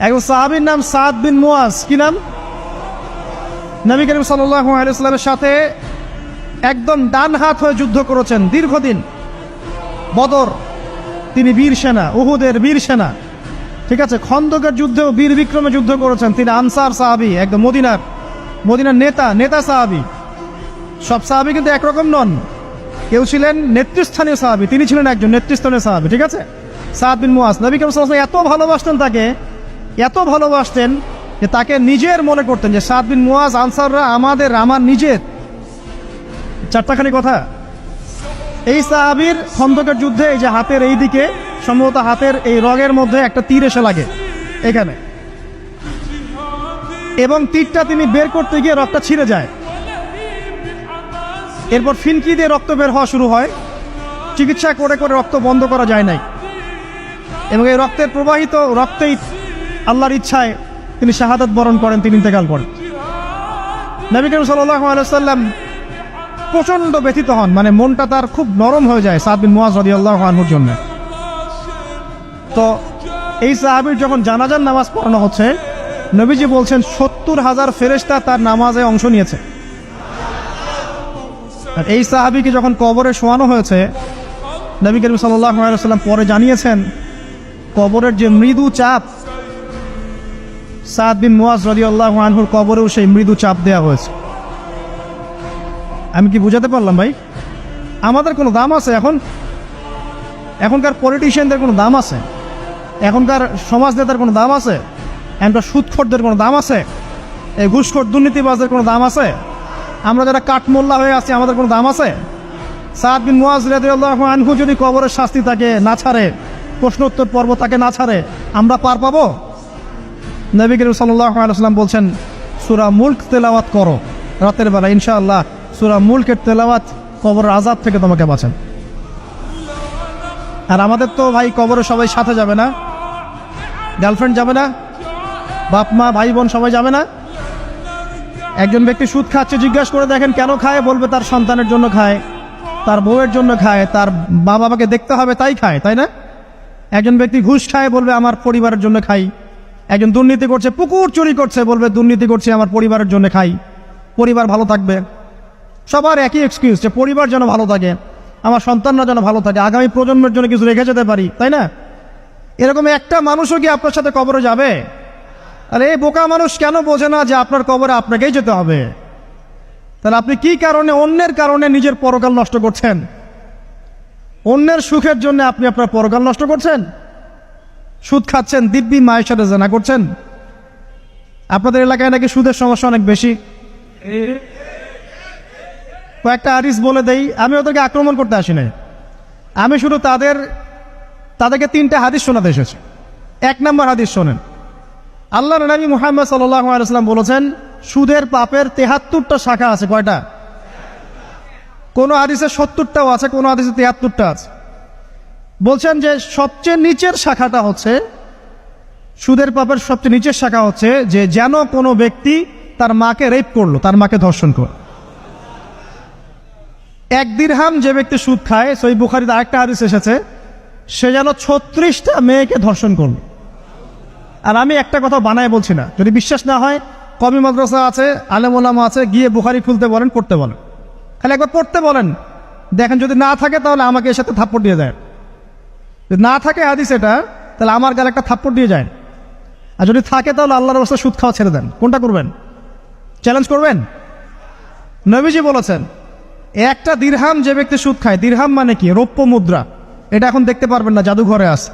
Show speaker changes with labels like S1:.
S1: একজন সাহাবীর নাম সাদ বিন মুয়াজ। কি নাম? নবী করিম সাল্লাল্লাহু আলাইহি ওয়াসাল্লামের সাথে একদম ডান হাত হয়ে যুদ্ধ করেছেন দীর্ঘদিন। বদর তিনি বীর সেনা, উহুদের বীর সেনা, ঠিক আছে। খন্দকের যুদ্ধেও বীর বিক্রমে যুদ্ধ করেছেন। তিনি আনসার সাহাবী, একদম মদিনার নেতা সাহাবী। সব সাহাবী কিন্তু একরকম নন। কেউ ছিলেন নেতৃস্থানীয় সাহাবী, তিনি ছিলেন একজন নেতৃস্থানীয় সাহাবী, ঠিক আছে। সাদ বিন মুয়াজ নবী করিম সাল্লাল্লাহু আলাইহি ওয়াসাল্লাম এত ভালোবাসতেন তাকে, এত ভালোবাসতেন যে তাকে নিজের মনে করতেন যে সাদ বিন মুয়াজ আনসাররা আমার নিজের। চারটাখানি কথা। এই সাহাবীর খন্দকের যুদ্ধে এই যে হাতের এই দিকে, সম্ভবত হাতের এই রগের মধ্যে একটা তীর এসে লাগে এখানে, এবং তীরটা তিনি বের করতে গিয়ে রক্তটা ছিঁড়ে যায়। এরপর ফিনকি দিয়ে রক্ত বের হওয়া শুরু হয়। চিকিৎসা করে করে রক্ত বন্ধ করা যায় নাই, এবং এই রক্তের প্রবাহিত রক্তেই আল্লাহর ইচ্ছায় তিনি শাহাদাত বরণ করেন, তিনি ইন্তেকাল করেন। নবী করিম সাল্লাল্লাহু আলাইহি ওয়াসাল্লাম প্রচণ্ড ব্যথিত হন, মানে মনটা তার খুব নরম হয়ে যায় সাদ বিন মুয়াজ রাদিয়াল্লাহু আনহুর জন্য। তো এই সাহাবীর যখন জানাজার নামাজ পড়ানো হচ্ছে, নবীজি বলছেন 70,000 ফেরেশতা তার নামাজে অংশ নিয়েছে। আর এই সাহাবীকে যখন কবরে শোয়ানো হয়েছে, নবী করিম সাল্লাল্লাহু আলাইহি ওয়াসাল্লাম পরে জানিয়েছেন কবরের যে মৃদু চাপ, সাদ বিন মুয়াজ রাদিয়াল্লাহু আনহুর কবরেও সেই মৃদু চাপ দেওয়া হয়েছে। আমি কি বুঝাতে পারলাম ভাই? আমাদের কোনো দাম আছে? এখনকার পলিটিশিয়ানদের কোনো দাম আছে? এখনকার সমাজ নেতার কোনো দাম আছে? এখনকার সুদখোরদের কোনো দাম আছে? এই ঘুষখোর দুর্নীতিবাজদের কোনো দাম আছে? আমরা যারা কাঠমোল্লা হয়ে আছি আমাদের কোনো দাম আছে? সাদ বিন মুয়াজ রাদিয়াল্লাহু আনহু যদি কবরের শাস্তি তাকে না ছাড়ে, প্রশ্নোত্তর পর্ব তাকে না ছাড়ে, আমরা পার পাবো? নবী করিম সাল্লাল্লাহু আলাইহি ওয়াসাল্লাম বলছেন সূরা মুলক তেলাওয়াত করো রাতের বেলা, ইনশাআল্লাহ সূরা মুলকের তেলাওয়াত কবরের আযাব থেকে তোমাকে বাঁচান। আর আমাদের তো ভাই কবরে সবাই সাথে যাবে না, গার্লফ্রেন্ড যাবে না, বাপ মা ভাই বোন সবাই যাবে না। একজন ব্যক্তি সুদ খাচ্ছে, জিজ্ঞাসা করে দেখেন কেন খায়, বলবে তার সন্তানের জন্য খায়, তার বউয়ের জন্য খায়, তার মা বাবাকে দেখতে হবে তাই খায়, তাই না? একজন ব্যক্তি ঘুষ খায়, বলবে আমার পরিবারের জন্য খাই। একজন দুর্নীতি করছে, পুকুর চুরি করছে, বলবে দুর্নীতি করছে আমার পরিবারের জন্য খাই, পরিবার ভালো থাকবে। সবার একই এক্সকিউজ যে পরিবার যেন ভালো থাকে, আমার সন্তানরা যেন ভালো থাকে, আগামী প্রজন্মের জন্য কিছু রেখে যেতে পারি, তাই না? এরকম একটা মানুষও কি আপনার সাথে কবরে যাবে? আর এই বোকা মানুষ কেন বোঝে না যে আপনার কবরে আপনাকেই যেতে হবে? তাহলে আপনি কি কারণে, অন্যের কারণে নিজের পরকাল নষ্ট করছেন? অন্যের সুখের জন্য আপনি আপনার পরকাল নষ্ট করছেন? সুদ খাচ্ছেন, দিব্যি মায়ের সাথে জেনা করছেন। আপনাদের এলাকায় নাকি সুদের সমস্যা অনেক বেশি। কয়েকটা হাদিস বলে দেই, আমি ওদেরকে আক্রমণ করতে আসি নাই, আমি শুধু তাদেরকে 3টা হাদিস শোনাতে এসেছি। 1 নম্বর হাদিস শোনেন। আল্লাহর নবী মুহাম্মদ সাল্লাল্লাহু আলাইহি ওয়াসাল্লাম বলেছেন সুদের পাপের 73টা শাখা আছে। কয়টা? কোন হাদিসে 70টাও আছে, কোন হাদিসে 73টা আছে। বলছেন যে সবচেয়ে নিচের শাখাটা হচ্ছে, সুদের পাপের সবচেয়ে নিচের শাখা হচ্ছে যে যেন কোনো ব্যক্তি তার মাকে রেপ করলো, তার মাকে ধর্ষণ করলো। 1 দিরহাম যে ব্যক্তি সুদ খায়, সহিহ বুখারীতে আরেকটা হাদিস এসেছে, সে যেন 36টা মেয়েকে ধর্ষণ করলো। আর আমি একটা কথা বানায় বলছি না, যদি বিশ্বাস না হয় কওমি মাদ্রাসা আছে, আলেম ওলামা আছে, গিয়ে বুখারী খুলতে বলেন, পড়তে বলেন, খালি একবার পড়তে বলেন, দেখেন যদি না থাকে তাহলে আমাকে এর সাথে থাপ্পড় দিয়ে দেয়। যদি না থাকে হাদিস এটা, তাহলে আমার গালে একটা থাপ্পড় দিয়ে যায়। আর যদি থাকে তাহলে আল্লাহর রাস্তায় সুদ খাওয়া ছেড়ে দেন। কোনটা করবেন? চ্যালেঞ্জ করবেন? নবীজি বলেছেন 1টা দিরহাম যে ব্যক্তি সুদ খায়, দিরহাম মানে কি? রৌপ্য মুদ্রা। এটা এখন দেখতে পারবেন না, জাদুঘরে আছে।